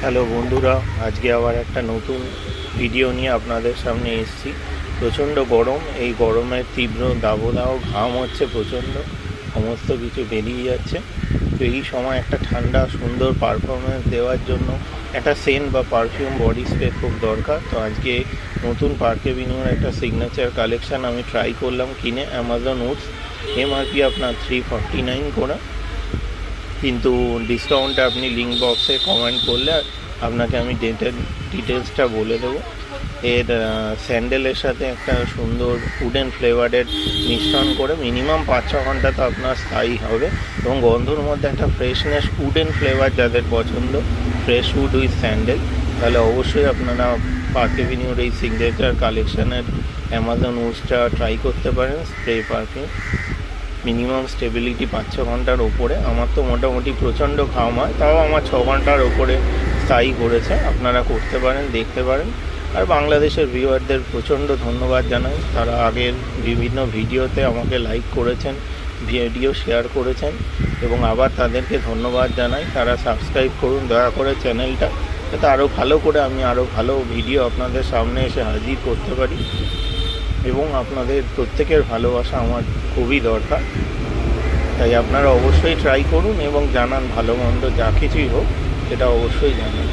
Hello বন্ধুরা, আজকে আবার একটা নতুন ভিডিও নিয়ে আপনাদের সামনে এসেছি। প্রচণ্ড গরম, এই গরমের তীব্র দাবদাহ, ঘাম হচ্ছে প্রচণ্ড, সমস্ত কিছু বেরিয়ে যাচ্ছে। তো এই সময় একটা ঠান্ডা সুন্দর পারফরমেন্স দেওয়ার জন্য একটা সেন্ট বা পারফিউম বডি স্প্রে খুব দরকার। তো আজকে নতুন পার্ক এভিনিউর একটা সিগনেচার কালেকশান আমি ট্রাই করলাম কিনে অ্যামাজন উডস। এমআরপি আপনার 349 করা, কিন্তু ডিসকাউন্টে আপনি লিঙ্ক বক্সে কমেন্ট করলে আপনাকে আমি ডিটেলসটা বলে দেবো। এর স্যান্ডেলের সাথে একটা সুন্দর উডেন ফ্লেভারের মিশ্রণ করে মিনিমাম 5-6 ঘন্টা তো আপনার স্থায়ী হবে, এবং গন্ধর মধ্যে একটা ফ্রেশনেস, উডেন ফ্লেভার যাদের পছন্দ, ফ্রেশ উড উইথ স্যান্ডেল, তাহলে অবশ্যই আপনারা পার্ক এভিনিউর এই সিগনেচার কালেকশানের অ্যামাজন উডসটা ট্রাই করতে পারেন। স্প্রে পারফিউম মিনিমাম স্টেবিলিটি 5-6 ঘন্টার ওপরে। আমার তো মোটামুটি প্রচণ্ড ঘাম হয়, তাও আমার 6 ঘন্টার ওপরে স্থায়ী করেছে। আপনারা করতে পারেন, দেখতে পারেন। আর বাংলাদেশের ভিউয়ারদের প্রচণ্ড ধন্যবাদ জানাই, তারা আগের বিভিন্ন ভিডিওতে আমাকে লাইক করেছেন, ভিডিও শেয়ার করেছেন, এবং আবার তাদেরকে ধন্যবাদ জানাই। তারা সাবস্ক্রাইব করুন দয়া করে চ্যানেলটা, যাতে আরও ভালো করে আমি আরও ভালো ভিডিও আপনাদের সামনে এসে হাজির করতে পারি, এবং আপনাদের প্রত্যেকের ভালোবাসা আমার খুবই দরকার। তাই আপনারা অবশ্যই ট্রাই করুন এবং জানান, ভালো মন্দ যা কিছুই হোক সেটা অবশ্যই জানান।